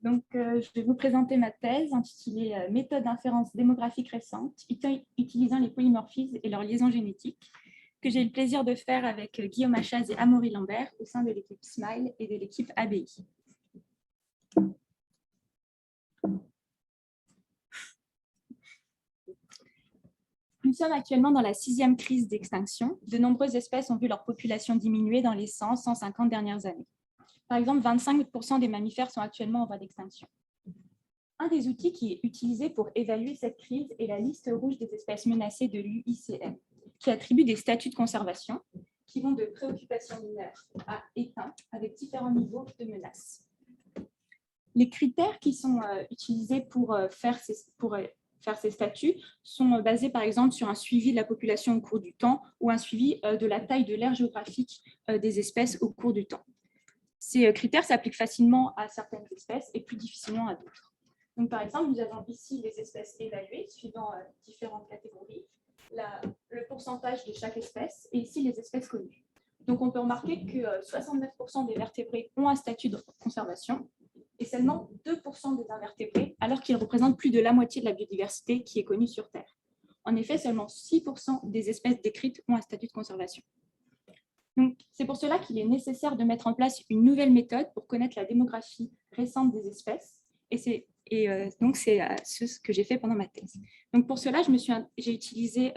Je vais vous présenter ma thèse intitulée « Méthode d'inférence démographique récente, utilisant les polymorphismes et leurs liaisons génétiques », que j'ai eu le plaisir de faire avec Guillaume Achaz et Amaury Lambert au sein de l'équipe SMILE et de l'équipe ABI. Nous sommes actuellement dans la 6e crise d'extinction. De nombreuses espèces ont vu leur population diminuer dans les 100-150 dernières années. Par exemple, 25% des mammifères sont actuellement en voie d'extinction. Un des outils qui est utilisé pour évaluer cette crise est la liste rouge des espèces menacées de l'UICN, qui attribue des statuts de conservation qui vont de préoccupation mineure à éteint avec différents niveaux de menace. Les critères qui sont utilisés pour faire ces statuts sont basés par exemple sur un suivi de la population au cours du temps ou un suivi de la taille de l'aire géographique des espèces au cours du temps. Ces critères s'appliquent facilement à certaines espèces et plus difficilement à d'autres. Donc, par exemple, nous avons ici les espèces évaluées suivant différentes catégories, le pourcentage de chaque espèce et ici les espèces connues. Donc, on peut remarquer que 69% des vertébrés ont un statut de conservation et seulement 2% des invertébrés, alors qu'ils représentent plus de la moitié de la biodiversité qui est connue sur Terre. En effet, seulement 6% des espèces décrites ont un statut de conservation. C'est pour cela qu'il est nécessaire de mettre en place une nouvelle méthode pour connaître la démographie récente des espèces. Donc, c'est ce que j'ai fait pendant ma thèse. Donc, pour cela, j'ai utilisé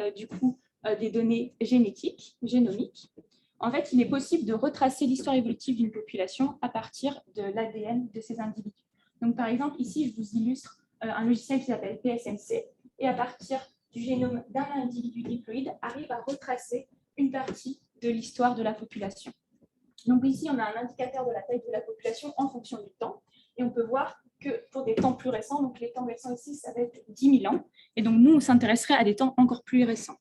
des données génétiques, génomiques. En fait, il est possible de retracer l'histoire évolutive d'une population à partir de l'ADN de ces individus. Donc, par exemple, ici, je vous illustre un logiciel qui s'appelle PSMC et à partir du génome d'un individu diploïde, arrive à retracer une partie de l'histoire de la population. Donc ici, on a un indicateur de la taille de la population en fonction du temps. Et on peut voir que pour des temps plus récents, donc les temps récents ici, ça va être 10 000 ans. Et donc nous, on s'intéresserait à des temps encore plus récents.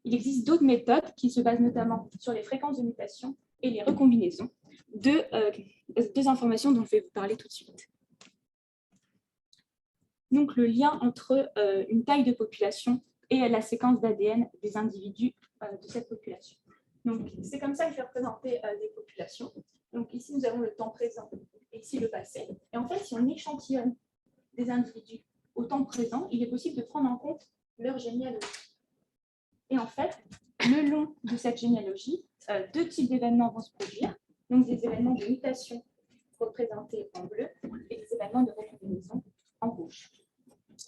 Il existe d'autres méthodes qui se basent notamment sur les fréquences de mutation et les recombinaisons de deux informations dont je vais vous parler tout de suite. Donc le lien entre une taille de population et la séquence d'ADN des individus de cette population. Donc, c'est comme ça que je vais représenter des populations. Donc, ici, nous avons le temps présent et ici, le passé. Et en fait, si on échantillonne des individus au temps présent, il est possible de prendre en compte leur généalogie. Et en fait, le long de cette généalogie, deux types d'événements vont se produire. Donc, des événements de mutation représentés en bleu et des événements de recombinaison en rouge.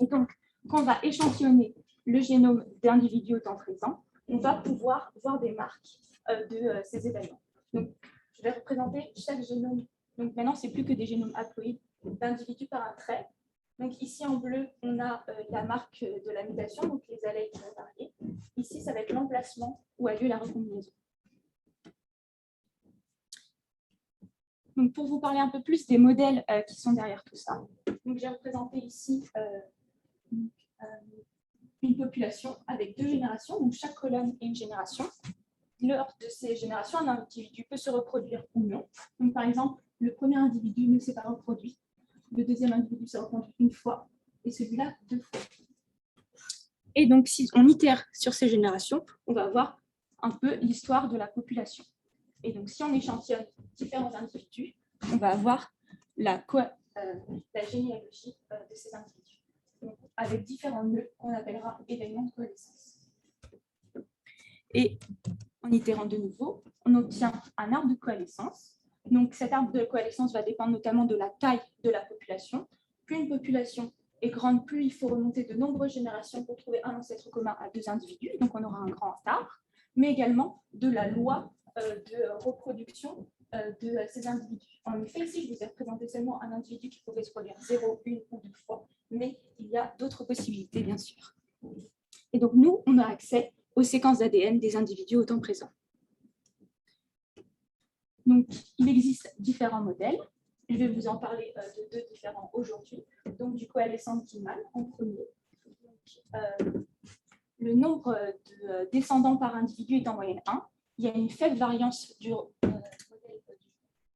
Et donc, quand on va échantillonner le génome d'individus au temps présent, on va pouvoir voir des marques de ces événements. Donc, je vais représenter chaque génome. Donc, maintenant, ce n'est plus que des génomes haploïdes d'individus par un trait. Donc, ici, en bleu, on a la marque de la mutation, donc les allèles qui vont varier. Ici, ça va être l'emplacement où a lieu la recombinaison. Donc, pour vous parler un peu plus des modèles qui sont derrière tout ça, j'ai représenté ici une population avec 2 générations, donc chaque colonne est une génération. Lors de ces générations, un individu peut se reproduire ou non. Donc, par exemple, le premier individu ne s'est pas reproduit, le deuxième individu s'est reproduit une fois, et celui-là 2 fois. Et donc, si on itère sur ces générations, on va voir un peu l'histoire de la population. Et donc, si on échantillonne différents individus, on va avoir la généalogie de ces individus, donc, avec différents nœuds qu'on appellera événements de coalescence. Et en itérant de nouveau, on obtient un arbre de coalescence. Donc, cet arbre de coalescence va dépendre notamment de la taille de la population. Plus une population est grande, plus il faut remonter de nombreuses générations pour trouver un ancêtre commun à 2 individus. Donc, on aura un grand arbre, mais également de la loi de reproduction de ces individus. En effet, ici, je vous ai représenté seulement un individu qui pouvait se produire 0, 1 ou 2 fois, mais il y a d'autres possibilités, bien sûr. Et donc, nous, on a accès aux séquences d'ADN des individus au temps présent. Donc, il existe différents modèles. Je vais vous en parler de 2 différents aujourd'hui. Donc, du coalescent optimal en premier. Donc, le nombre de descendants par individu est en moyenne 1. Il y a une faible variance du modèle du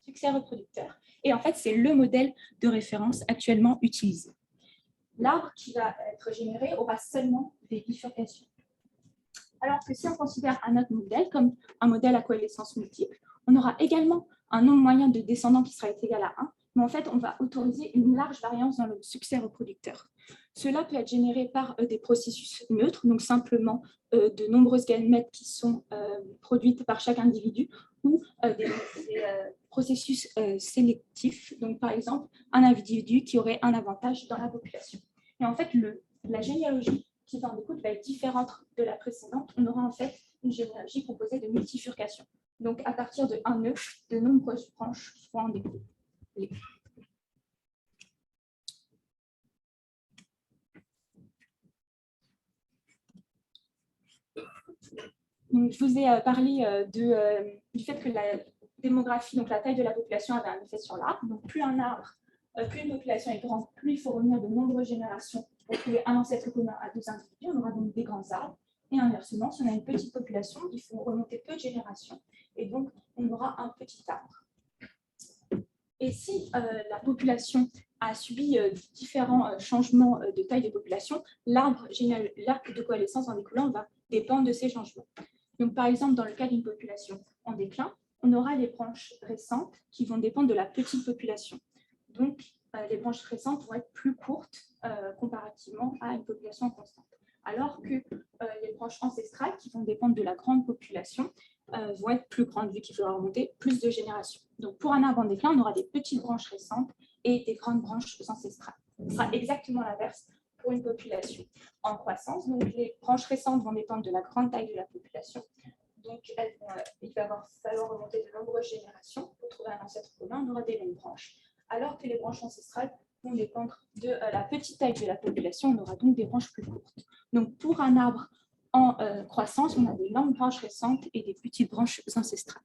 succès reproducteur. Et en fait, c'est le modèle de référence actuellement utilisé. L'arbre qui va être généré aura seulement des bifurcations. Alors que si on considère un autre modèle, comme un modèle à coalescence multiple, on aura également un nombre moyen de descendants qui sera égal à 1, mais en fait, on va autoriser une large variance dans le succès reproducteur. Cela peut être généré par des processus neutres, donc simplement de nombreuses gamètes qui sont produites par chaque individu, ou des processus sélectifs, donc par exemple un individu qui aurait un avantage dans la population. Et en fait, la généalogie qui en découle va être différente de la précédente. On aura en fait une généalogie composée de multifurcations. Donc à partir de un nœud, de nombreuses branches vont en découler. Donc, je vous ai parlé du fait que la démographie, donc la taille de la population, avait un effet sur l'arbre. Donc, plus un arbre, plus une population est grande, plus il faut revenir de nombreuses générations pour trouver un ancêtre commun à deux individus. On aura donc des grands arbres. Et inversement, si on a une petite population, il faut remonter peu de générations. Et donc, on aura un petit arbre. Et si la population a subi différents changements de taille de population, l'arbre de coalescence en découlant va dépendre de ces changements. Donc, par exemple, dans le cas d'une population en déclin, on aura les branches récentes qui vont dépendre de la petite population. Donc, les branches récentes vont être plus courtes comparativement à une population constante. Alors que les branches ancestrales, qui vont dépendre de la grande population, vont être plus grandes, vu qu'il faudra remonter plus de générations. Donc, pour un arbre en déclin, on aura des petites branches récentes et des grandes branches ancestrales. Ce sera exactement l'inverse pour une population en croissance. Donc, les branches récentes vont dépendre de la grande taille de la population. Donc, il va falloir remonter de nombreuses générations pour trouver un ancêtre commun. On aura des longues branches. Alors que les branches ancestrales vont dépendre de la petite taille de la population. On aura donc des branches plus courtes. Donc, pour un arbre en croissance, on a des longues branches récentes et des petites branches ancestrales.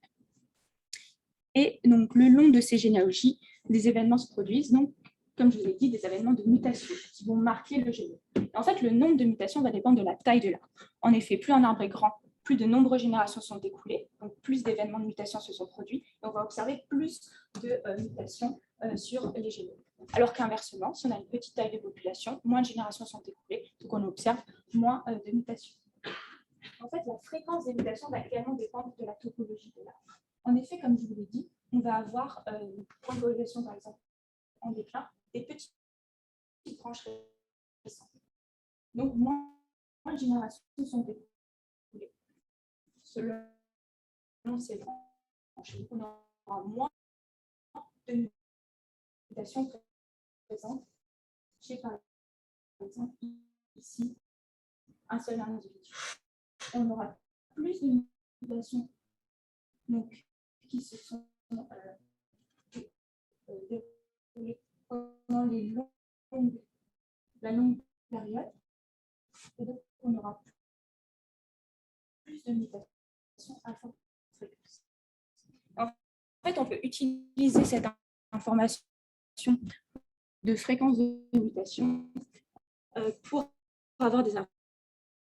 Et donc, le long de ces généalogies, des événements se produisent. Donc, comme je vous l'ai dit, des événements de mutation qui vont marquer le génome. En fait, le nombre de mutations va dépendre de la taille de l'arbre. En effet, plus un arbre est grand, plus de nombreuses générations sont écoulées, donc plus d'événements de mutation se sont produits, et on va observer plus de mutations sur les génomes. Alors qu'inversement, si on a une petite taille de population, moins de générations sont écoulées, donc on observe moins de mutations. En fait, la fréquence des mutations va également dépendre de la topologie de l'arbre. En effet, comme je vous l'ai dit, on va avoir pour une population, par exemple, en déclin, des petites branches récentes. Donc, moins de générations sont écoulées. Selon ces branches, on aura moins de mutations présentes chez, par exemple, ici, un seul individu. On aura plus de mutations donc, qui se sont déroulées pendant la longue période. Et donc, on aura plus de mutations à forte fréquence. En fait, on peut utiliser cette information de fréquence de mutation pour avoir des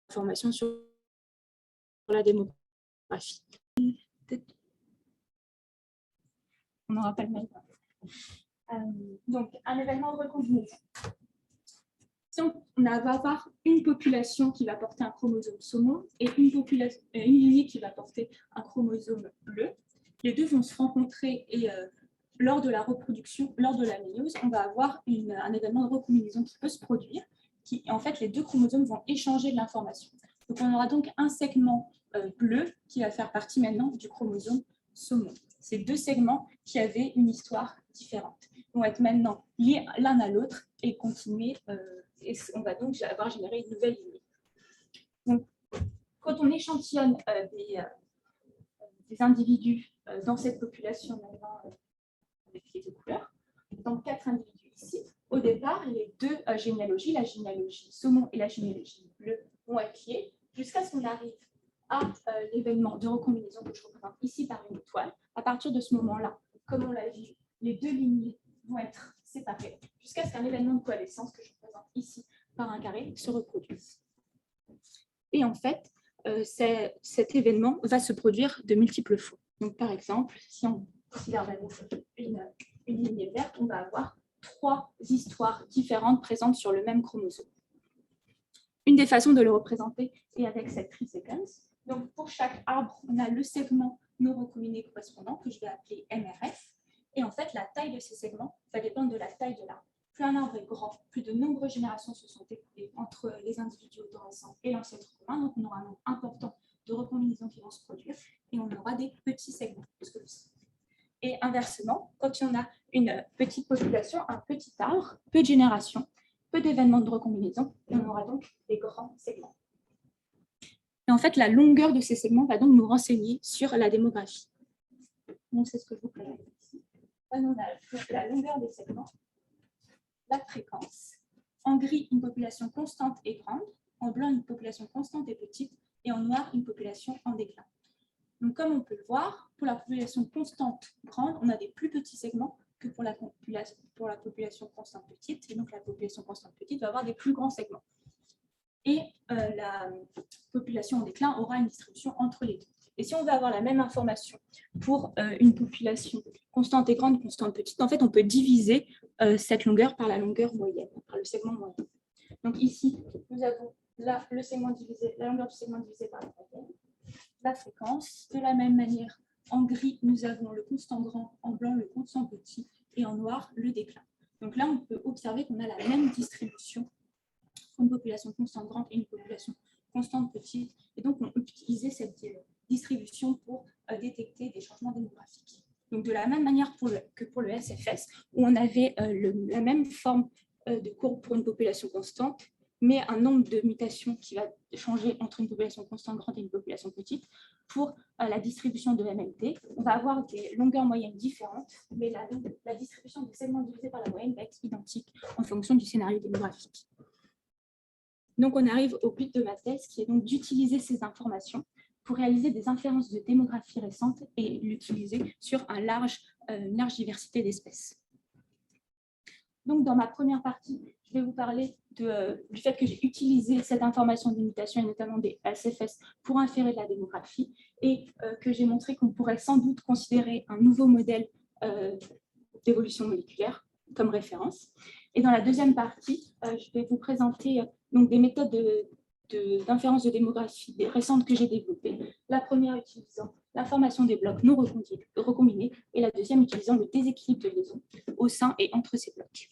informations sur la démographie. On n'aura pas le même. Donc, un événement de recombinaison. Si on va avoir une population qui va porter un chromosome saumon et une lignée qui va porter un chromosome bleu, les deux vont se rencontrer et lors de la reproduction, lors de la méiose, on va avoir un événement de recombinaison qui peut se produire. En fait, les deux chromosomes vont échanger de l'information. Donc, on aura donc un segment bleu qui va faire partie maintenant du chromosome saumon. Ces deux segments qui avaient une histoire différente vont être maintenant liés l'un à l'autre et continuer. Et on va donc avoir généré une nouvelle lignée. Donc, quand on échantillonne des individus dans cette population maintenant avec les deux couleurs, donc 4 individus ici, au départ, les deux généalogies, la généalogie saumon et la généalogie bleue, vont être liées jusqu'à ce qu'on arrive à l'événement de recombinaison que je représente ici par une étoile. À partir de ce moment-là, comme on l'a vu, les deux lignées vont être séparées jusqu'à ce qu'un événement de coalescence que je représente ici par un carré se reproduise. Et en fait, cet événement va se produire de multiples fois. Donc, par exemple, si on considère une lignée verte, on va avoir 3 histoires différentes présentes sur le même chromosome. Une des façons de le représenter est avec cette tree sequence. Donc, pour chaque arbre, on a le segment non recombiné correspondant que je vais appeler MRF. Et en fait, la taille de ces segments va dépendre de la taille de l'arbre. Plus un arbre est grand, plus de nombreuses générations se sont écoulées entre les individus autorécents et l'ancêtre commun. Donc, on aura un nombre important de recombinaisons qui vont se produire et on aura des petits segments. Et inversement, quand on a une petite population, un petit arbre, peu de générations, peu d'événements de recombinaison, et on aura donc des grands segments. Et en fait, la longueur de ces segments va donc nous renseigner sur la démographie. Donc, c'est ce que je vous présente ici. Là, on a la longueur des segments, la fréquence. En gris, une population constante et grande. En blanc, une population constante et petite. Et en noir, une population en déclin. Donc, comme on peut le voir, pour la population constante grande, on a des plus petits segments que pour la population constante petite. Et donc, la population constante petite va avoir des plus grands segments. Et la population en déclin aura une distribution entre les deux. Et si on veut avoir la même information pour une population constante et grande, constante petite, en fait, on peut diviser cette longueur par la longueur moyenne, par le segment moyen. Donc ici, nous avons là la longueur du segment divisée par la moyenne, la fréquence. De la même manière, en gris, nous avons le constant grand, en blanc, le constant petit, et en noir, le déclin. Donc là, on peut observer qu'on a la même distribution pour une population constante grande et une population constante petite. Et donc, on peut utiliser cette distribution pour détecter des changements démographiques. Donc, de la même manière que pour le SFS, où on avait la même forme de courbe pour une population constante, mais un nombre de mutations qui va changer entre une population constante grande et une population petite. Pour la distribution de MMT, on va avoir des longueurs moyennes différentes, mais la distribution des segments divisés par la moyenne va être identique en fonction du scénario démographique. Donc, on arrive au but de ma thèse, qui est donc d'utiliser ces informations pour réaliser des inférences de démographie récente et l'utiliser sur une large diversité d'espèces. Donc, dans ma première partie, je vais vous parler du fait que j'ai utilisé cette information des mutations, et notamment des SFS, pour inférer de la démographie, et que j'ai montré qu'on pourrait sans doute considérer un nouveau modèle d'évolution moléculaire comme référence. Et dans la deuxième partie, je vais vous présenter donc, des méthodes d'inférence de démographie récentes que j'ai développées. La première utilisant la formation des blocs non recombinés et la deuxième utilisant le déséquilibre de liaison au sein et entre ces blocs.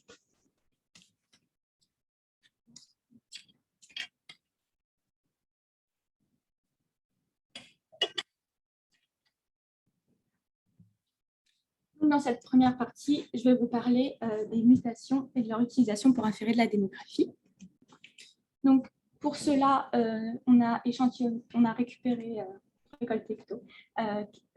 Dans cette première partie, je vais vous parler des mutations et de leur utilisation pour inférer de la démographie. Donc, pour cela, on a récolté plutôt,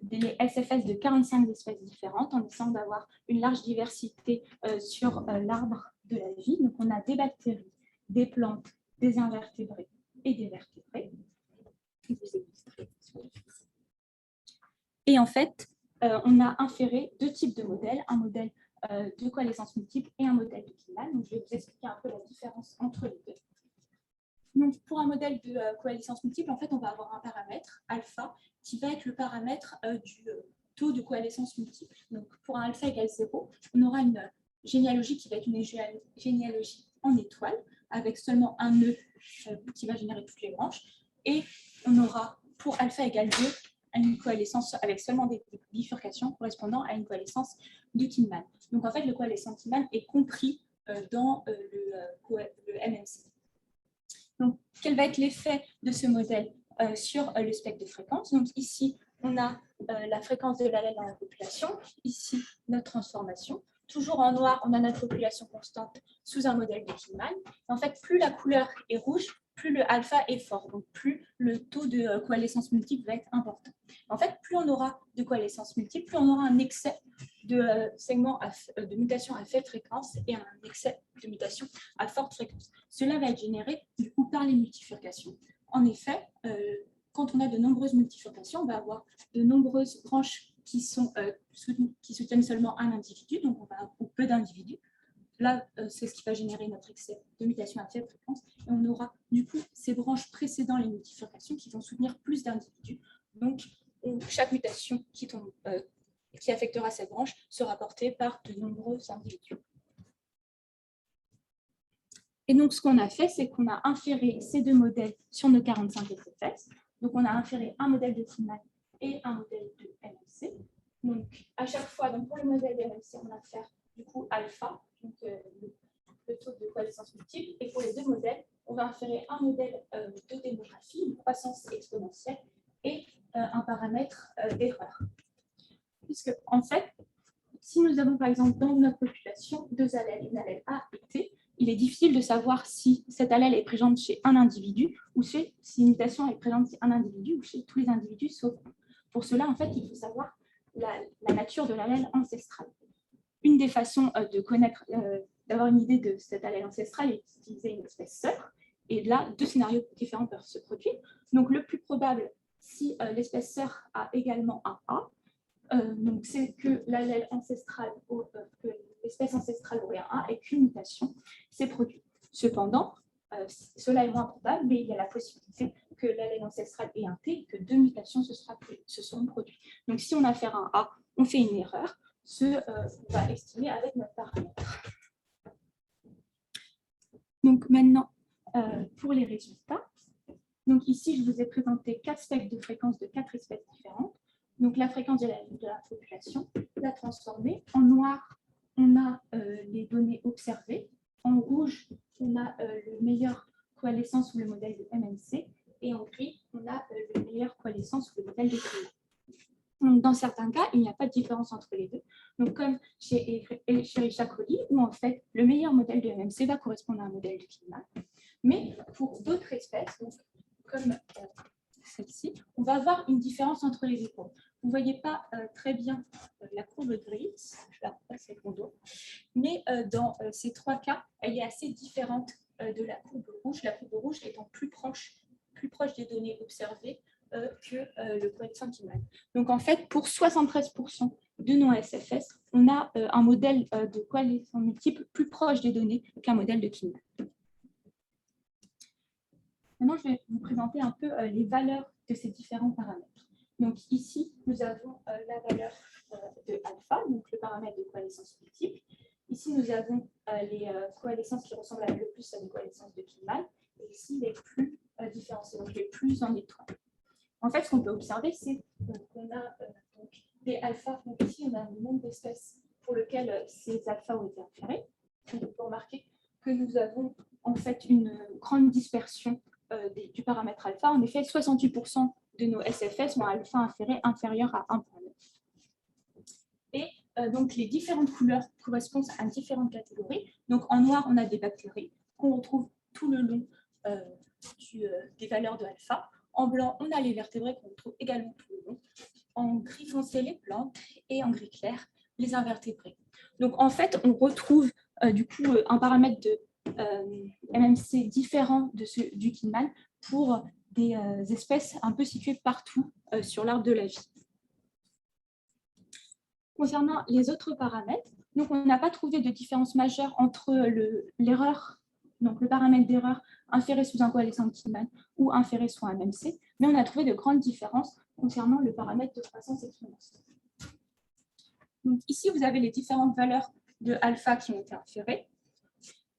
des SFS de 45 espèces différentes en essayant d'avoir une large diversité sur l'arbre de la vie. Donc, on a des bactéries, des plantes, des invertébrés et des vertébrés. Et en fait, on a inféré deux types de modèles, un modèle de coalescence multiple et un modèle de Killmann. Donc, je vais vous expliquer un peu la différence entre les deux. Donc, pour un modèle de coalescence multiple, en fait, on va avoir un paramètre, alpha, qui va être le paramètre du taux de coalescence multiple. Donc, pour un alpha égale 0, on aura une généalogie qui va être une généalogie en étoile, avec seulement un nœud qui va générer toutes les branches. Et on aura, pour alpha égale 2, une coalescence avec seulement des bifurcations correspondant à une coalescence de Killmann. Donc, en fait, le coalescent Killmann est compris dans le MMC. Donc, quel va être l'effet de ce modèle sur le spectre de fréquence? Donc, ici, on a la fréquence de l'allèle dans la population. Ici, notre transformation. Toujours en noir, on a notre population constante sous un modèle de Killmann. En fait, plus la couleur est rouge, plus le alpha est fort. Donc, plus le taux de coalescence multiple va être important. En fait, plus on aura de coalescence multiple, plus on aura un excès de segments de mutation à faible fréquence et un excès de mutation à forte fréquence. Cela va être généré du coup par les multifurcations. En effet, quand on a de nombreuses multifurcations, on va avoir de nombreuses branches qui soutiennent seulement un individu, donc on va avoir peu d'individus. Là, c'est ce qui va générer notre excès de mutation à faible fréquence. Et on aura du coup ces branches précédant les multifurcations qui vont soutenir plus d'individus. Donc, chaque mutation qui affectera cette branche sera portée par de nombreux individus. Et donc, ce qu'on a fait, c'est qu'on a inféré ces deux modèles sur nos 45 SFS. Donc, on a inféré un modèle de Killmann et un modèle de MMC. Donc, à chaque fois, donc pour le modèle de MMC, on a affaire du coup alpha, donc le taux de coalescence multiple. Et pour les deux modèles, on va inférer un modèle de démographie, une croissance exponentielle, et un paramètre d'erreur. Puisque, en fait, si nous avons par exemple dans notre population deux allèles, une allèle A et T, il est difficile de savoir si cette allèle est présente chez un individu ou si une mutation est présente chez un individu ou chez tous les individus sauf un. Pour cela, en fait, il faut savoir la nature de l'allèle ancestrale. Une des façons de connaître, d'avoir une idée de cette allèle ancestrale est d'utiliser une espèce sœur. Et là, deux scénarios différents peuvent se produire. Donc, le plus probable, si l'espèce sœur a également un A, donc c'est que l'allèle ancestral, que l'espèce ancestrale aurait un A et qu'une mutation s'est produite. Cependant, cela est moins probable, mais il y a la possibilité que l'allèle ancestral ait un T et que deux mutations se sont produites. Donc si on a affaire à un A, on fait une erreur, on va estimer avec notre paramètre. Donc maintenant, pour les résultats, donc ici je vous ai présenté 4 spectres de fréquence de 4 espèces différentes. Donc, la fréquence de la population, la transformée. En noir, on a les données observées. En rouge, on a le meilleur coalescence sous le modèle de MMC. Et en gris, on a le meilleur coalescence sous le modèle de Klein. Donc, dans certains cas, il n'y a pas de différence entre les deux. Donc, comme chez Escherichia coli, où en fait, le meilleur modèle de MMC va correspondre à un modèle de Klein. Mais pour d'autres espèces, donc, comme celle-ci, on va avoir une différence entre les deux courbes. Vous ne voyez pas très bien la courbe grise, je la repasse avec mon dos, mais dans ces trois cas, elle est assez différente de la courbe rouge étant plus proche des données observées que le coefficient Kimal. Donc en fait, pour 73% de nos SFS, on a un modèle de coalition multiple plus proche des données qu'un modèle de Kimal. Maintenant, je vais vous présenter un peu les valeurs de ces différents paramètres. Donc ici, nous avons la valeur de alpha, donc le paramètre de coalescence multiple. Ici, nous avons les coalescences qui ressemblent le plus à des coalescences de Kimal. Et ici, les plus différenciées, donc les plus en étoiles. En fait, ce qu'on peut observer, c'est qu'on a donc, des alphas. Donc ici, on a le nombre d'espèces pour lesquelles ces alphas ont été inférés. Donc, on peut remarquer que nous avons en fait une grande dispersion du paramètre alpha. En effet, 68% de nos SFS ont un alpha inférieur à 1,9. Et donc, les différentes couleurs correspondent à différentes catégories. Donc, en noir, on a des bactéries qu'on retrouve tout le long des valeurs de alpha. En blanc, on a les vertébrés qu'on retrouve également tout le long. En gris foncé, les plantes. Et en gris clair, les invertébrés. Donc, en fait, on retrouve du coup un paramètre de MMC différent de ceux du Kimal pour des espèces un peu situées partout sur l'arbre de la vie. Concernant les autres paramètres, donc on n'a pas trouvé de différence majeure entre l'erreur, donc le paramètre d'erreur inféré sous un coalescent Kimal ou inféré sous un MMC, mais on a trouvé de grandes différences concernant le paramètre de croissance exponentielle. Donc ici, vous avez les différentes valeurs de alpha qui ont été inférées.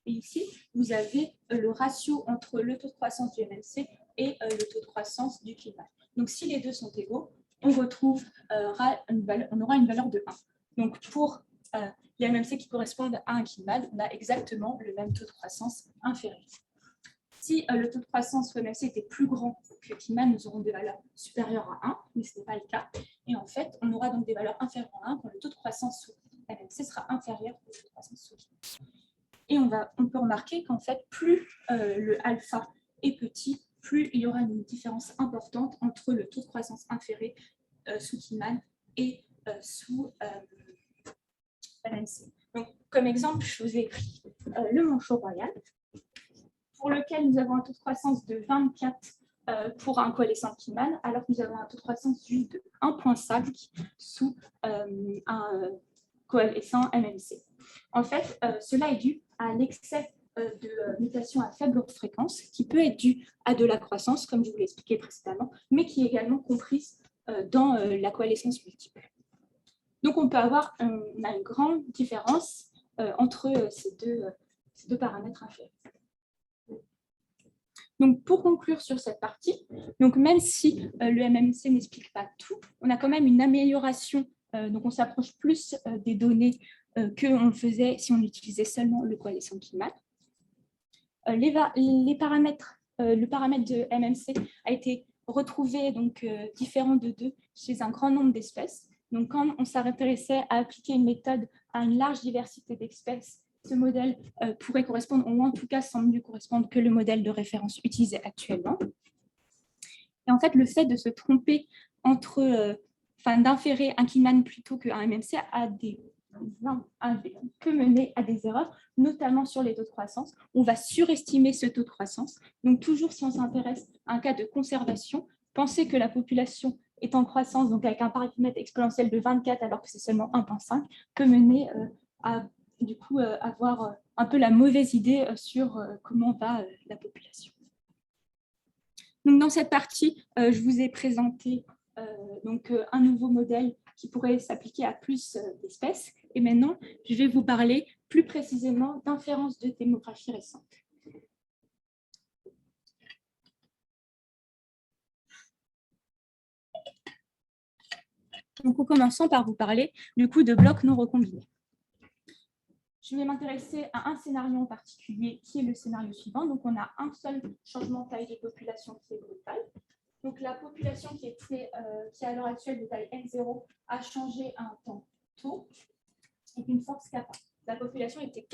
Et ici, vous avez le ratio entre le taux de croissance du MMC et le taux de croissance du Kimal. Donc, si les deux sont égaux, on aura une valeur de 1. Donc, pour les MMC qui correspondent à un Kimal, on a exactement le même taux de croissance inférieur. Si le taux de croissance sous MMC était plus grand que Kimal, nous aurons des valeurs supérieures à 1, mais ce n'est pas le cas. Et en fait, on aura donc des valeurs inférieures à 1 quand le taux de croissance sous MMC sera inférieur au taux de croissance sous Kimal. Et on peut remarquer qu'en fait, plus le alpha est petit, plus il y aura une différence importante entre le taux de croissance inféré sous Kimal et sous MMC. Donc, comme exemple, je vous ai pris le manchot royal, pour lequel nous avons un taux de croissance de 24 pour un coalescent Kimal, alors que nous avons un taux de croissance juste de 1,5 sous un coalescent MMC. En fait, cela est dû à l'excès de mutation à faible fréquence qui peut être dû à de la croissance, comme je vous l'ai expliqué précédemment, mais qui est également comprise dans la coalescence multiple. Donc, on peut avoir une grande différence entre ces deux paramètres inférieurs. Donc, pour conclure sur cette partie, donc même si le MMC n'explique pas tout, on a quand même une amélioration Donc, on s'approche plus des données qu'on faisait si on utilisait seulement le coalition Killman. Les paramètres, le paramètre de MMC a été retrouvé donc, différent de 2 chez un grand nombre d'espèces. Donc, quand on s'intéressait à appliquer une méthode à une large diversité d'espèces, ce modèle pourrait correspondre, ou en tout cas semble mieux correspondre que le modèle de référence utilisé actuellement. Et en fait, le fait de se tromper d'inférer un Killman plutôt qu'un MMC peut mener à des erreurs, notamment sur les taux de croissance. On va surestimer ce taux de croissance. Donc, toujours si on s'intéresse à un cas de conservation, penser que la population est en croissance, donc avec un paramètre exponentiel de 24 alors que c'est seulement 1,5, peut mener à du coup avoir un peu la mauvaise idée sur comment va la population. Donc, dans cette partie, je vous ai présenté un nouveau modèle qui pourrait s'appliquer à plus d'espèces. Et maintenant, je vais vous parler plus précisément d'inférences de démographie récente. Donc, en commençant par vous parler du coup de blocs non recombinés. Je vais m'intéresser à un scénario en particulier qui est le scénario suivant. Donc, on a un seul changement de taille de population qui est brutal. Donc, la population qui est à l'heure actuelle de taille N0 a changé à un temps tôt avec une force kappa. La population était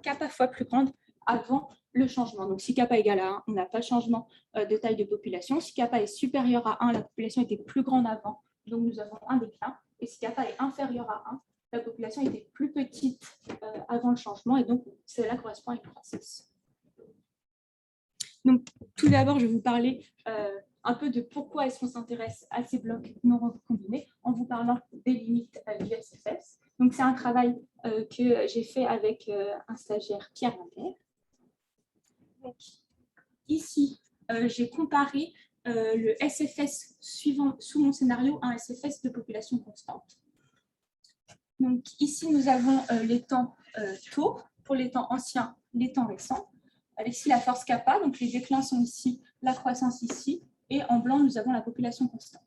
kappa fois plus grande avant le changement. Donc, si kappa égale à 1, on n'a pas de changement de taille de population. Si kappa est supérieur à 1, la population était plus grande avant, donc nous avons un déclin. Et si kappa est inférieur à 1, la population était plus petite avant le changement, et donc cela correspond à une croissance. Donc, tout d'abord, je vais vous parler un peu de pourquoi est-ce qu'on s'intéresse à ces blocs non recombinés en vous parlant des limites du SFS. Donc, c'est un travail que j'ai fait avec un stagiaire, Pierre Lambert. Donc, ici, j'ai comparé le SFS suivant sous mon scénario à un SFS de population constante. Donc, ici, nous avons les temps tôt, pour les temps anciens, les temps récents. Avec ici la force kappa, donc les déclins sont ici, la croissance ici, et en blanc, nous avons la population constante.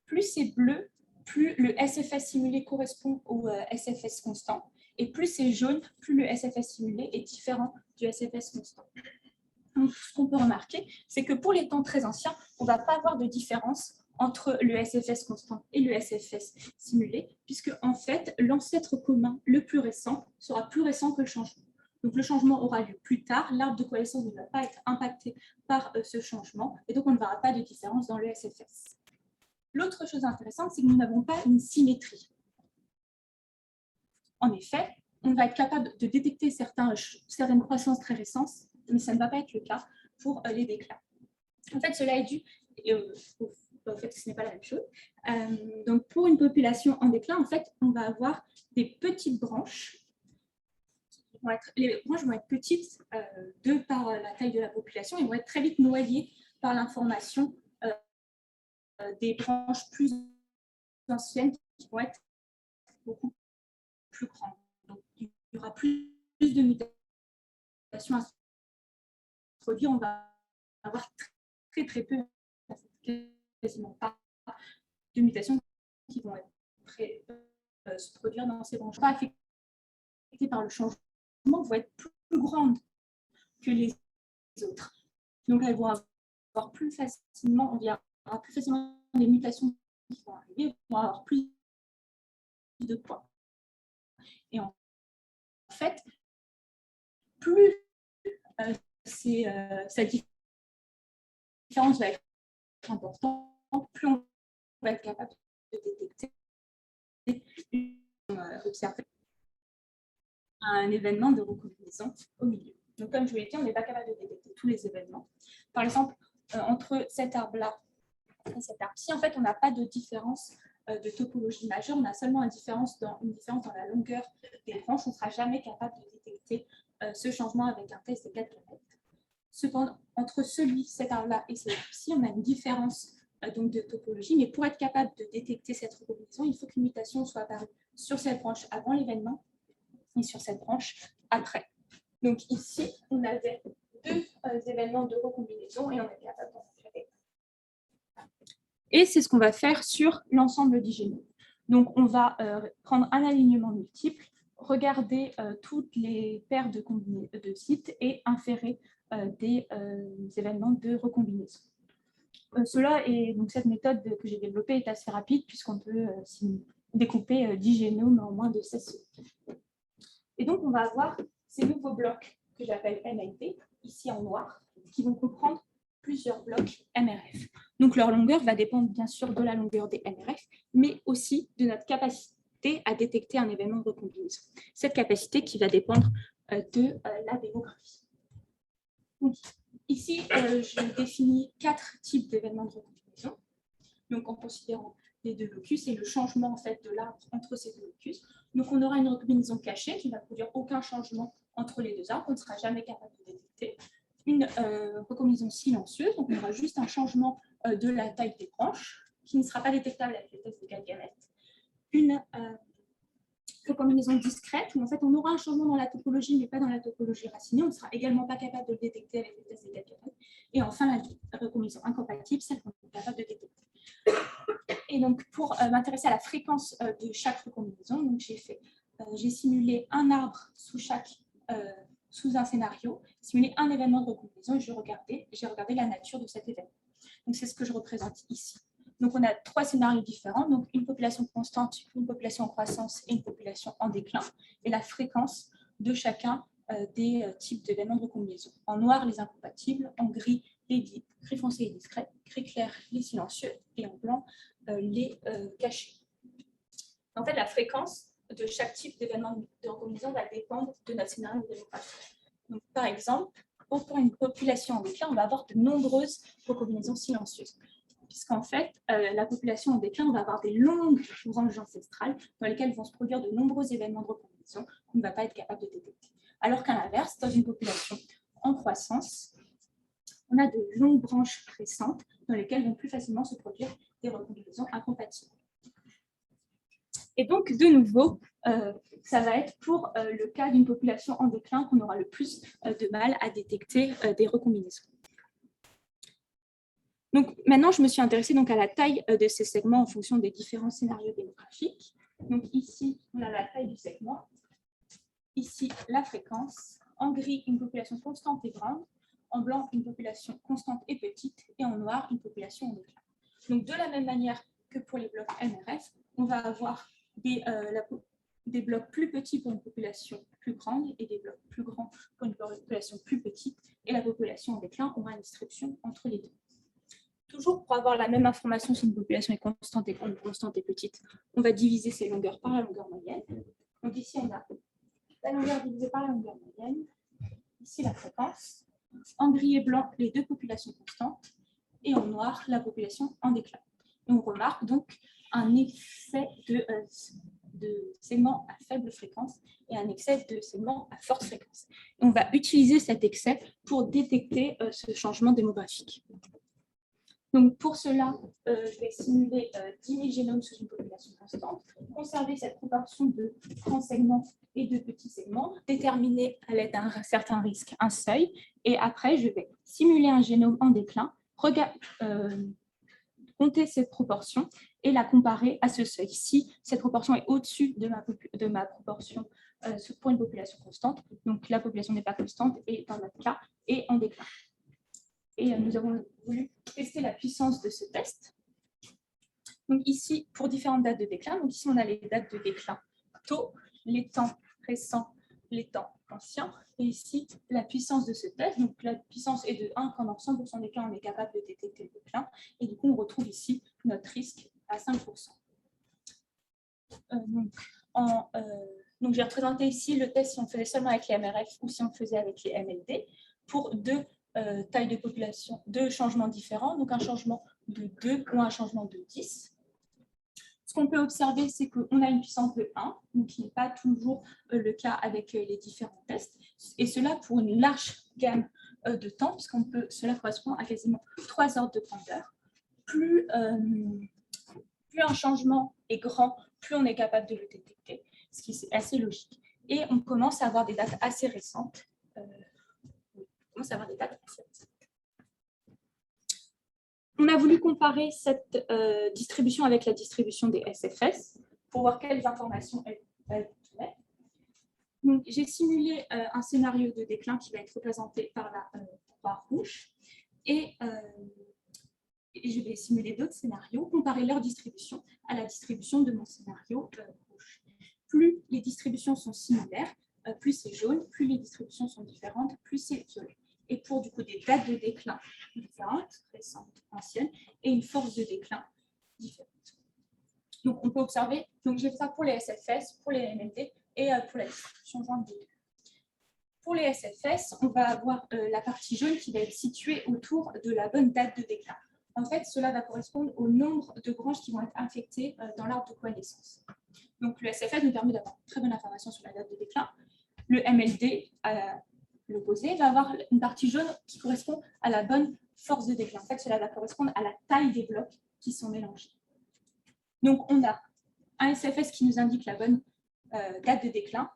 Plus c'est bleu, plus le SFS simulé correspond au SFS constant, et plus c'est jaune, plus le SFS simulé est différent du SFS constant. Donc, ce qu'on peut remarquer, c'est que pour les temps très anciens, on ne va pas avoir de différence entre le SFS constant et le SFS simulé, puisque en fait, l'ancêtre commun le plus récent sera plus récent que le changement. Donc, le changement aura lieu plus tard, l'arbre de coalescence ne va pas être impacté par ce changement, et donc on ne verra pas de différence dans le SFS. L'autre chose intéressante, c'est que nous n'avons pas une symétrie. En effet, on va être capable de détecter certaines croissances très récentes, mais ça ne va pas être le cas pour les déclins. En fait, cela est dû au fait que ce n'est pas la même chose. Donc, pour une population en déclin, en fait, on va avoir des petites branches. Les branches vont être petites de par la taille de la population et vont être très vite noyées par l'information des branches plus anciennes qui vont être beaucoup plus grandes. Donc, il y aura plus de mutations à se produire. On va avoir très peu, quasiment pas, de mutations qui vont se produire dans ces branches. Pas affectées par le changement, vont être plus grandes que les autres. Donc, elles vont avoir plus facilement, on verra plus facilement des mutations qui vont arriver, vont avoir plus de poids. Et en fait, plus sa différence va être importante, plus on va être capable de détecter, observer un événement de recombinaison au milieu. Donc, comme je vous l'ai dit, on n'est pas capable de détecter tous les événements. Par exemple, entre cet arbre-là et cet arbre-ci, en fait, on n'a pas de différence de topologie majeure, on a seulement une différence dans la longueur des branches. On ne sera jamais capable de détecter ce changement avec un test de 4 km. Cependant, entre cet arbre-là et cet arbre-ci, on a une différence donc de topologie, mais pour être capable de détecter cette recombinaison, il faut qu'une mutation soit apparue sur cette branche avant l'événement et sur cette branche après. Donc ici, on avait deux événements de recombinaison et on est capable d'en faire. Et c'est ce qu'on va faire sur l'ensemble du génome. Donc, on va prendre un alignement multiple, regarder toutes les paires de sites et inférer des événements de recombinaison. Donc cette méthode que j'ai développée est assez rapide puisqu'on peut découper 10 génomes en moins de 16 secondes. Et donc, on va avoir ces nouveaux blocs que j'appelle MLP, ici en noir, qui vont comprendre plusieurs blocs MRF. Donc, leur longueur va dépendre bien sûr de la longueur des MRF, mais aussi de notre capacité à détecter un événement de recombinaison. Cette capacité qui va dépendre de la démographie. Donc, ici, je définis 4 types d'événements de recombinaison. Donc, en considérant les deux locus et le changement en fait, de l'arbre entre ces deux locus. Donc, on aura une recombinaison cachée qui ne va produire aucun changement entre les deux arbres, on ne sera jamais capable de détecter. Une recombinaison silencieuse, donc on aura juste un changement de la taille des branches qui ne sera pas détectable avec les tests de 4 gamètes. Une recombinaison discrète, où en fait on aura un changement dans la topologie, mais pas dans la topologie racinée. On ne sera également pas capable de le détecter avec les tests de 4 gamètes. Et enfin, la recombinaison incompatible, celle qu'on est capable de détecter. Et donc, pour m'intéresser à la fréquence de chaque recombinaison, j'ai simulé un arbre sous un scénario, simulé un événement de recombinaison et j'ai regardé la nature de cet événement. Donc, c'est ce que je représente ici. Donc, on a 3 scénarios différents, donc une population constante, une population en croissance et une population en déclin, et la fréquence de chacun des types d'événements de recombinaison. En noir, les incompatibles, en gris, les gris foncé et discrets, gris clair, les silencieux, et en blanc, les cachés. En fait, la fréquence de chaque type d'événement de recombinaison va dépendre de notre scénario démographique. Donc, par exemple, pour une population en déclin, on va avoir de nombreuses recombinaisons silencieuses. Puisqu'en fait, la population en déclin, on va avoir des longues branches ancestrales dans lesquelles vont se produire de nombreux événements de recombinaison qu'on ne va pas être capable de détecter. Alors qu'à l'inverse, dans une population en croissance, on a de longues branches récentes dans lesquelles vont plus facilement se produire des recombinaisons incompatibles. Et donc, de nouveau, ça va être pour le cas d'une population en déclin qu'on aura le plus de mal à détecter des recombinaisons. Donc, maintenant, je me suis intéressée donc, à la taille de ces segments en fonction des différents scénarios démographiques. Donc, ici, on a la taille du segment. Ici, la fréquence. En gris, une population constante et grande. En blanc, une population constante et petite. Et en noir, une population en déclin. Donc, de la même manière que pour les blocs MRF, on va avoir des blocs plus petits pour une population plus grande et des blocs plus grands pour une population plus petite. Et la population en déclin aura une distribution entre les deux. Toujours pour avoir la même information si une population est constante et grande, constante et petite, on va diviser ces longueurs par la longueur moyenne. Donc ici, on a la longueur divisée par la longueur moyenne. Ici, la fréquence. En gris et blanc, les deux populations constantes. Et en noir, la population en déclin. Et on remarque donc un excès de segments à faible fréquence et un excès de segments à forte fréquence. Et on va utiliser cet excès pour détecter ce changement démographique. Donc, pour cela, je vais simuler 10 000 génomes sous une population constante, conserver cette proportion de grands segments et de petits segments, déterminer à l'aide d'un certain risque un seuil, et après, je vais simuler un génome en déclin, compter cette proportion et la comparer à ce seuil. Si cette proportion est au-dessus de ma proportion pour une population constante, donc la population n'est pas constante et dans notre cas est en déclin. Et nous avons voulu tester la puissance de ce test. Donc ici, pour différentes dates de déclin, donc ici on a les dates de déclin tôt, les temps récents, les temps anciens, et ici la puissance de ce test. Donc la puissance est de 1 quand dans 100% des cas on est capable de détecter le déclin, et du coup on retrouve ici notre risque à 5%. Donc j'ai représenté ici le test si on faisait seulement avec les MRF ou si on faisait avec les MLD pour deux taille de population, deux changements différents, donc un changement de 2 ou un changement de 10. Ce qu'on peut observer, c'est qu'on a une puissance de 1, donc qui n'est pas toujours le cas avec les différents tests, et cela pour une large gamme de temps, puisqu'on peut, cela correspond à quasiment 3 ordres de grandeur. Plus un changement est grand, plus on est capable de le détecter, ce qui est assez logique. Et on commence à avoir des dates assez récentes. On a voulu comparer cette distribution avec la distribution des SFS. pour voir quelles informations elles donnaient. Donc, j'ai simulé un scénario de déclin qui va être représenté par la croix rouge. Et je vais simuler d'autres scénarios, comparer leur distribution à la distribution de mon scénario rouge. Plus les distributions sont similaires, plus c'est jaune, plus les distributions sont différentes, plus c'est violet. Et pour du coup des dates de déclin différentes, récentes, anciennes, et une force de déclin différente. Donc on peut observer, donc j'ai fait ça pour les SFS, pour les MLD et pour la distribution jointe des deux. Pour les SFS, on va avoir la partie jaune qui va être située autour de la bonne date de déclin. En fait, cela va correspondre au nombre de branches qui vont être infectées dans l'arbre de conaissance. Donc, le SFS nous permet d'avoir très bonne information sur la date de déclin. Le MLD, à l'opposé, va avoir une partie jaune qui correspond à la bonne force de déclin. En fait, cela va correspondre à la taille des blocs qui sont mélangés. Donc, on a un SFS qui nous indique la bonne date de déclin,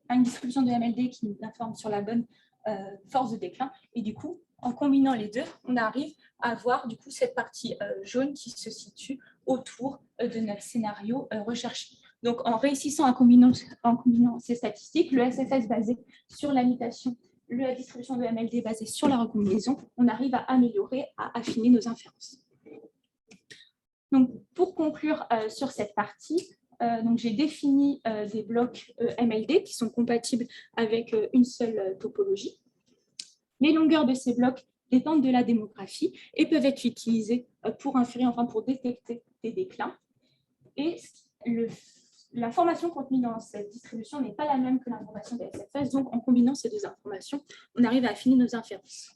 une distribution de MLD qui nous informe sur la bonne force de déclin. Et du coup, en combinant les deux, on arrive à avoir du coup cette partie jaune qui se situe autour de notre scénario recherché. Donc, en réussissant en combinant ces statistiques, le SFS basé sur la mutation, la distribution de MLD basée sur la recombinaison, on arrive à améliorer, à affiner nos inférences. Donc, pour conclure sur cette partie, j'ai défini des blocs MLD qui sont compatibles avec une seule topologie. Les longueurs de ces blocs dépendent de la démographie et peuvent être utilisées pour inférer, enfin pour détecter des déclins. Et l'information contenue dans cette distribution n'est pas la même que l'information des SFS, donc en combinant ces deux informations, on arrive à affiner nos inférences.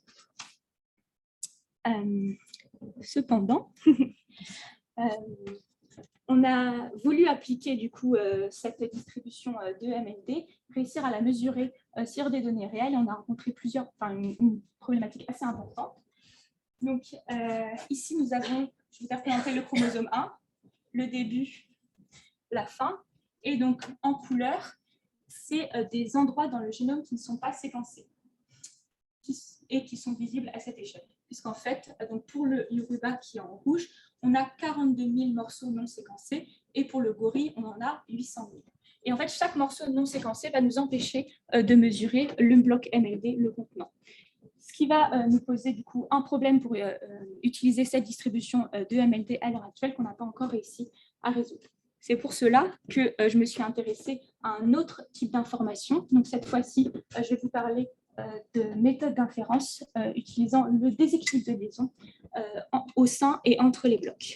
Cependant, on a voulu appliquer du coup cette distribution de MLD, réussir à la mesurer sur des données réelles, et on a rencontré une problématique assez importante. Donc ici, nous avons, je vais vous représenter le chromosome 1, le début, la fin, et donc en couleur, c'est des endroits dans le génome qui ne sont pas séquencés et qui sont visibles à cette échelle. Puisqu'en fait, donc pour le Yoruba qui est en rouge, on a 42 000 morceaux non séquencés et pour le gorille, on en a 800 000. Et en fait, chaque morceau non séquencé va nous empêcher de mesurer le bloc MLD, le contenant. Ce qui va nous poser du coup un problème pour utiliser cette distribution de MLD à l'heure actuelle qu'on n'a pas encore réussi à résoudre. C'est pour cela que je me suis intéressée à un autre type d'information. Donc cette fois-ci, je vais vous parler de méthodes d'inférence utilisant le déséquilibre de liaison au sein et entre les blocs.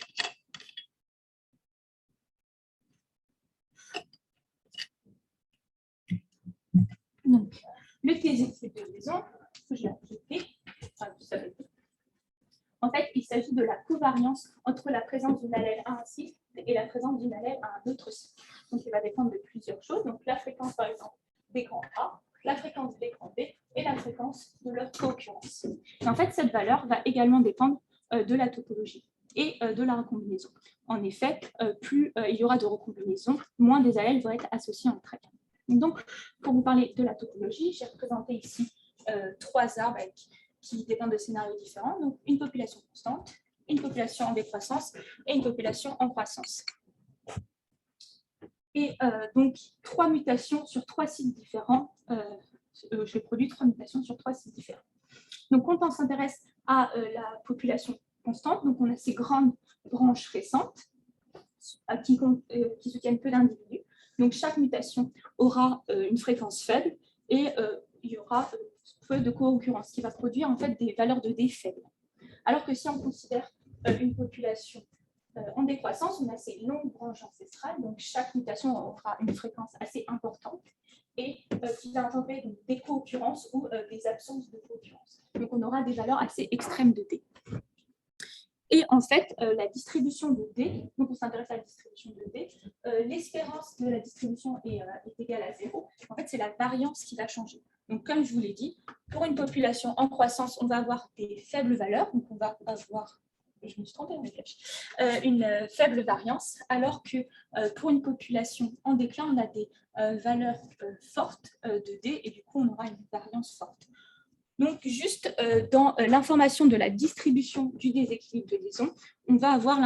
Donc, le déséquilibre de liaison, que j'ai appliqué, en fait, il s'agit de la covariance entre la présence d'une allèle à un site et la présence d'une allèle à un autre site. Donc, il va dépendre de plusieurs choses. Donc, la fréquence, par exemple, d'écran A, la fréquence d'écran B et la fréquence de leur co-occurrence. Et en fait, cette valeur va également dépendre de la topologie et de la recombinaison. En effet, plus il y aura de recombinaison, moins des allèles vont être associés entre elles. Donc, pour vous parler de la topologie, j'ai représenté ici 3 arbres qui dépendent de scénarios différents. Donc, une population constante, une population en décroissance et une population en croissance. Et donc, 3 mutations sur 3 sites différents. J'ai produit 3 mutations sur 3 sites différents. Donc, quand on s'intéresse à la population constante, donc on a ces grandes branches récentes qui soutiennent peu d'individus. Donc, chaque mutation aura une fréquence faible et il y aura peu de co-occurrence, qui va produire en fait des valeurs de D faibles. Alors que si on considère une population en décroissance, on a ces longues branches ancestrales, donc chaque mutation aura une fréquence assez importante et qui va engendrer des co-occurrences ou des absences de co-occurrence. Donc on aura des valeurs assez extrêmes de D. Et en fait, la distribution de D, donc on s'intéresse à la distribution de D, l'espérance de la distribution est égale à 0. En fait, c'est la variance qui va changer. Donc, comme je vous l'ai dit, pour une population en croissance, on va avoir des faibles valeurs. Donc, on va avoir, je me suis trompée, une faible variance, alors que pour une population en déclin, on a des valeurs fortes de D et du coup, on aura une variance forte. Donc, juste dans l'information de la distribution du déséquilibre de liaison, on va avoir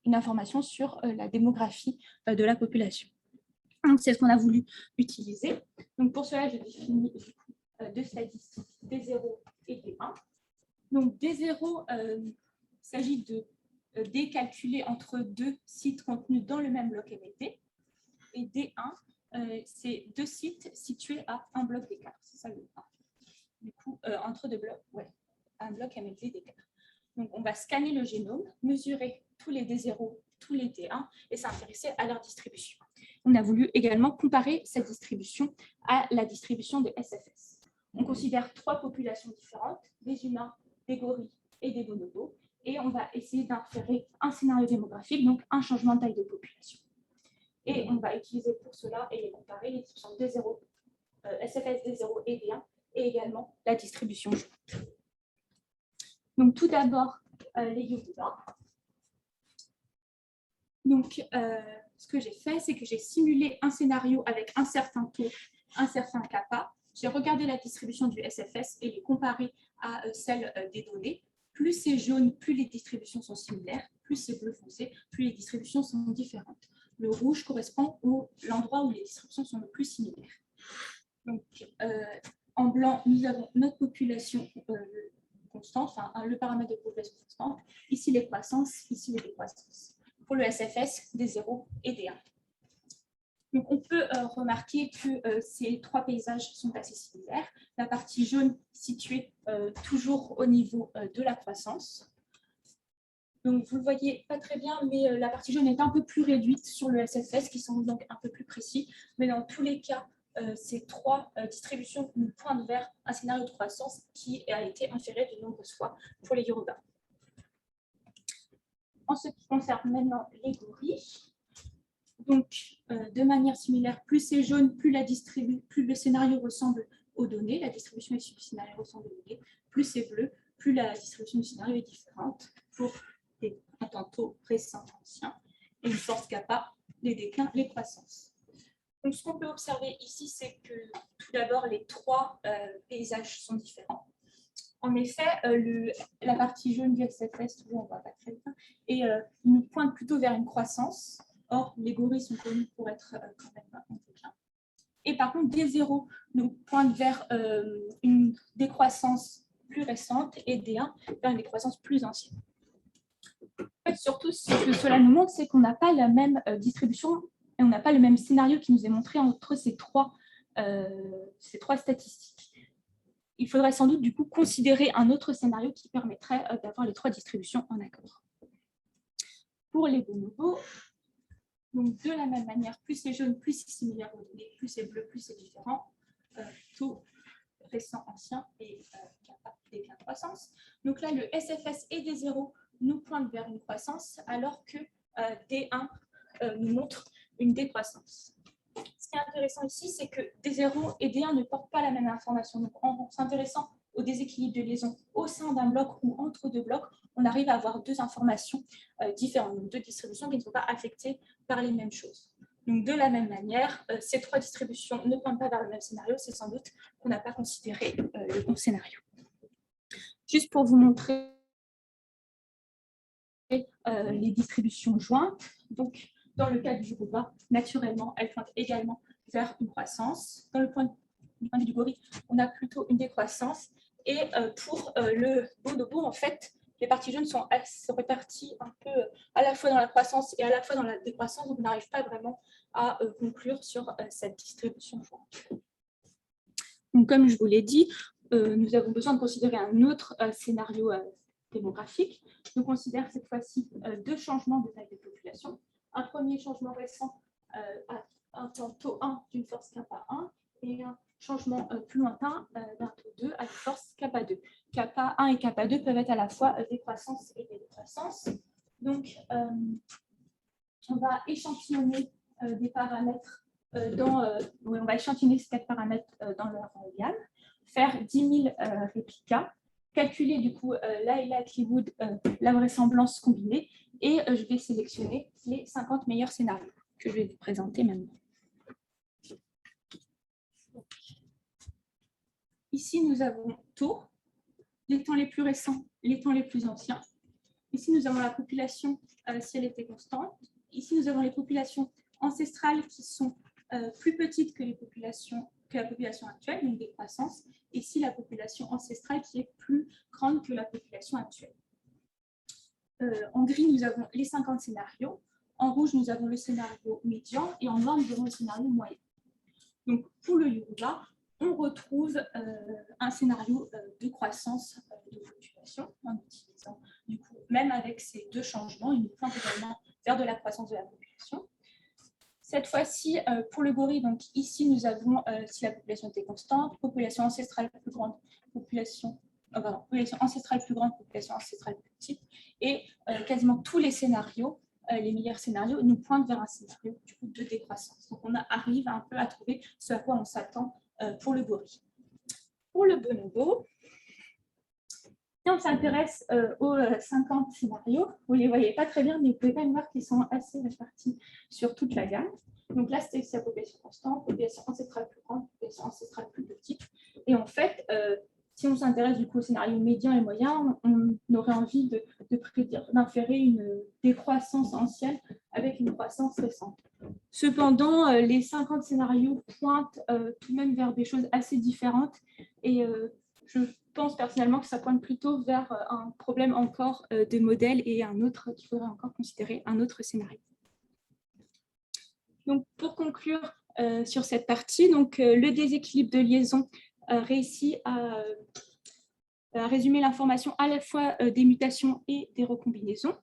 une information sur la démographie de la population. C'est ce qu'on a voulu utiliser. Donc, pour cela, je définis deux statistiques, D0 et D1. Donc, D0, il s'agit de décalculer entre deux sites contenus dans le même bloc MLT. Et D1, c'est deux sites situés à un bloc d'écart. C'est ça le 1. Du coup, entre deux blocs, ouais, un bloc MLT d'écart. Donc, on va scanner le génome, mesurer tous les D0, tous les D1 et s'intéresser à leur distribution. On a voulu également comparer cette distribution à la distribution de SFS. On considère trois populations différentes, des humains, des gorilles et des bonobos, et on va essayer d'inférer un scénario démographique, donc un changement de taille de population. Et on va utiliser pour cela et les comparer les distributions D0, SFS D0 et D1, et également la distribution jointe. Donc tout d'abord, les Yoruba. Donc, ce que j'ai fait, c'est que j'ai simulé un scénario avec un certain taux, un certain kappa. J'ai regardé la distribution du SFS et les comparé à celle des données. Plus c'est jaune, plus les distributions sont similaires. Plus c'est bleu foncé, plus les distributions sont différentes. Le rouge correspond à l'endroit où les distributions sont le plus similaires. Donc, en blanc, nous avons notre population constante, enfin le paramètre de population constante. Ici, les croissances, ici, les décroissances. Pour le SFS, des 0 et des 1. Donc, on peut remarquer que ces trois paysages sont assez similaires. La partie jaune située toujours au niveau de la croissance. Donc, vous ne le voyez pas très bien, mais la partie jaune est un peu plus réduite sur le SFS, qui semble donc un peu plus précis. Mais dans tous les cas, ces trois distributions nous pointent vers un scénario de croissance qui a été inféré de nombreuses fois pour les Yoruba. En ce qui concerne maintenant les gorilles, donc de manière similaire, plus c'est jaune, plus le scénario ressemble aux données, la distribution issue du scénario ressemble aux données, plus c'est bleu, plus la distribution du scénario est différente pour un tantôt récent, ancien, et une force kappa, les déclins, les croissances. Donc ce qu'on peut observer ici, c'est que tout d'abord, les trois paysages sont différents. En effet, la partie jaune du SFS, toujours on ne voit pas très bien, et nous pointe plutôt vers une croissance. Or, les gorilles sont connus pour être quand même en déclin. Et par contre, des zéros nous pointent vers une décroissance plus récente et des 1 vers une décroissance plus ancienne. En fait, surtout, ce que cela nous montre, c'est qu'on n'a pas la même distribution et on n'a pas le même scénario qui nous est montré entre ces trois statistiques. Il faudrait sans doute du coup considérer un autre scénario qui permettrait d'avoir les trois distributions en accord. Pour les bonobos, donc de la même manière, plus c'est jaune, plus c'est similaire aux données, plus c'est bleu, plus c'est différent. Taux récent, ancien et déclin croissance. Donc là, le SFS et des 0 nous pointent vers une croissance, alors que D1 nous montre une décroissance. Ce qui est intéressant ici, c'est que D0 et D1 ne portent pas la même information. Donc, en s'intéressant au déséquilibre de liaison au sein d'un bloc ou entre deux blocs, on arrive à avoir deux informations différentes, donc deux distributions qui ne sont pas affectées par les mêmes choses. Donc, de la même manière, ces trois distributions ne pointent pas vers le même scénario. C'est sans doute qu'on n'a pas considéré le bon scénario. Juste pour vous montrer les distributions jointes. Donc, dans le cas du Yoruba, naturellement, elles pointent également vers une croissance. Dans le point de vue du gorille, on a plutôt une décroissance. Et pour le bonobo, en fait, les parties jaunes sont réparties un peu à la fois dans la croissance et à la fois dans la décroissance. Donc, on n'arrive pas vraiment à conclure sur cette distribution jointe. Donc, comme je vous l'ai dit, nous avons besoin de considérer un autre scénario démographique. Nous considérons cette fois-ci deux changements de taille de population. Un premier changement récent à un taux 1 d'une force kappa 1 et un changement plus lointain d'un taux 2 à une force kappa 2. Kappa 1 et kappa 2 peuvent être à la fois des croissances et des décroissances. Donc, on va échantillonner des paramètres on va échantillonner ces 4 paramètres dans leur gamme, faire 10 000 réplicas, calculer du coup la likelihood, la vraisemblance combinée, et je vais sélectionner les 50 meilleurs scénarios que je vais vous présenter maintenant. Ici, nous avons taux, les temps les plus récents, les temps les plus anciens. Ici, nous avons la population si elle était constante. Ici, nous avons les populations ancestrales qui sont plus petites que la population actuelle, donc des croissances. Et ici, la population ancestrale qui est plus grande que la population actuelle. En gris, nous avons les 50 scénarios. En rouge, nous avons le scénario médian. Et en noir, nous avons le scénario moyen. Donc, pour le Yoruba, on retrouve un scénario de croissance de population en utilisant, du coup, même avec ces deux changements, il nous pointe également vers de la croissance de la population. Cette fois-ci, pour le gorille, donc ici, nous avons, si la population était constante, population ancestrale plus grande, population ancestrale plus grande, population ancestrale plus petite, et quasiment tous les scénarios, les meilleurs scénarios, nous pointent vers un scénario du coup, de décroissance. Donc, on arrive un peu à trouver ce à quoi on s'attend pour le gorille. Pour le bonobo, si on s'intéresse aux 50 scénarios, vous ne les voyez pas très bien, mais vous pouvez quand même voir qu'ils sont assez répartis sur toute la gamme. Donc là, c'est la population constante, population ancestrale plus grande, population ancestrale plus petite. Et en fait, si on s'intéresse du coup au scénario médian et moyen, on aurait envie de prédire, d'inférer une décroissance ancienne avec une croissance récente. Cependant, les 50 scénarios pointent tout de même vers des choses assez différentes et je pense personnellement que ça pointe plutôt vers un problème encore de modèle et un autre qu'il faudrait encore considérer, un autre scénario. Donc, pour conclure sur cette partie, donc, le déséquilibre de liaison réussit à résumer l'information à la fois des mutations et des recombinaisons.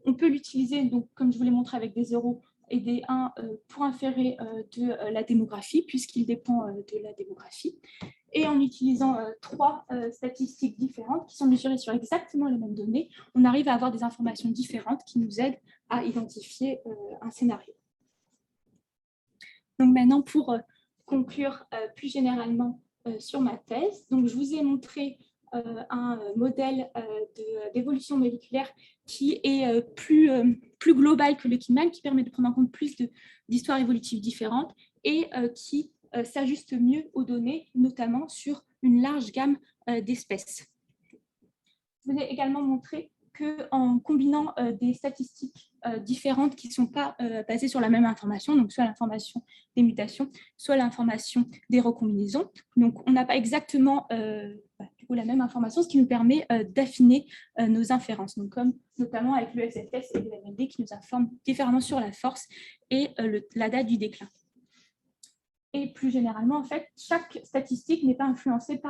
On peut l'utiliser, donc, comme je vous l'ai montré, avec des 0 et des 1 pour inférer de la démographie, puisqu'il dépend de la démographie. Et en utilisant 3 statistiques différentes qui sont mesurées sur exactement les mêmes données, on arrive à avoir des informations différentes qui nous aident à identifier un scénario. Donc maintenant, pour conclure plus généralement sur ma thèse, donc je vous ai montré un modèle d'évolution moléculaire qui est plus global que le Kinman, qui permet de prendre en compte plus d'histoires évolutives différentes et qui s'ajuste mieux aux données, notamment sur une large gamme d'espèces. Je vous ai également montré qu'en combinant des statistiques différentes qui ne sont pas basées sur la même information, donc soit l'information des mutations, soit l'information des recombinaisons. Donc, on n'a pas exactement du coup, la même information, ce qui nous permet d'affiner nos inférences, donc, comme notamment avec le SFS et le MLD qui nous informent différemment sur la force et la date du déclin. Et plus généralement, en fait, chaque statistique n'est pas influencée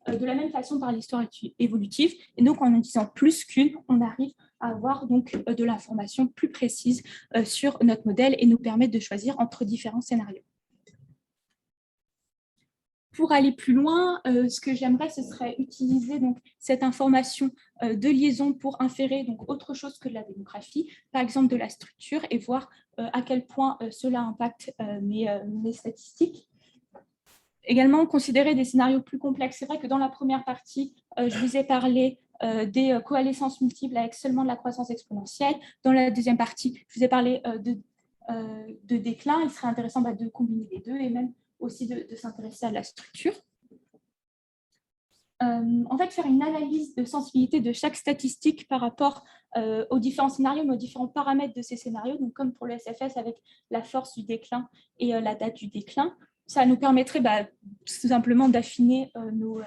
de la même façon par l'histoire évolutive. Et donc, en utilisant plus qu'une, on arrive à avoir donc, de l'information plus précise sur notre modèle et nous permettre de choisir entre différents scénarios. Pour aller plus loin, ce que j'aimerais, ce serait utiliser donc, cette information de liaison pour inférer donc, autre chose que de la démographie, par exemple de la structure, et voir à quel point cela impacte mes statistiques. Également, considérer des scénarios plus complexes. C'est vrai que dans la première partie, je vous ai parlé des coalescences multiples avec seulement de la croissance exponentielle. Dans la deuxième partie, je vous ai parlé de déclin. Il serait intéressant de combiner les deux et même aussi de s'intéresser à la structure. En fait, faire une analyse de sensibilité de chaque statistique par rapport aux différents scénarios, mais aux différents paramètres de ces scénarios, donc comme pour le SFS avec la force du déclin et la date du déclin. Ça nous permettrait tout simplement d'affiner nos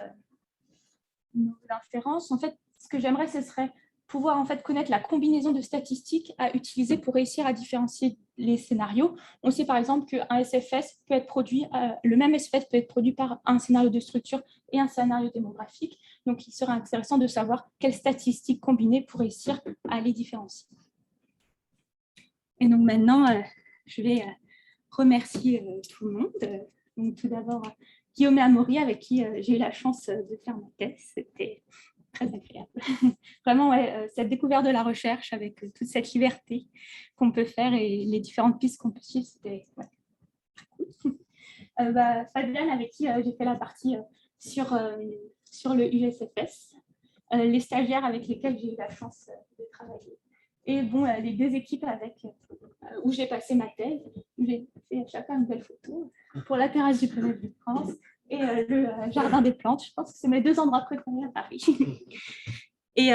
inférences. En fait, ce que j'aimerais, ce serait pouvoir en fait, connaître la combinaison de statistiques à utiliser pour réussir à différencier les scénarios. On sait par exemple qu'un SFS peut être produit, le même SFS peut être produit par un scénario de structure et un scénario démographique. Donc, il serait intéressant de savoir quelles statistiques combiner pour réussir à les différencier. Et donc maintenant, je vais remercier tout le monde. Donc, tout d'abord, Guillaume et Amaury, avec qui j'ai eu la chance de faire ma thèse. C'était très agréable. Vraiment, cette découverte de la recherche avec toute cette liberté qu'on peut faire et les différentes pistes qu'on peut suivre, c'était très cool. Fabienne, avec qui j'ai fait la partie sur le USFS, les stagiaires avec lesquels j'ai eu la chance de travailler. Et bon, les deux équipes où j'ai passé ma thèse, où j'ai fait chacun une belle photo pour la terrasse du Collège de France et le jardin des plantes. Je pense que c'est mes 2 endroits préférés à Paris. Et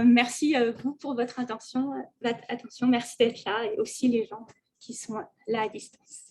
merci vous pour votre attention. Merci d'être là et aussi les gens qui sont là à distance.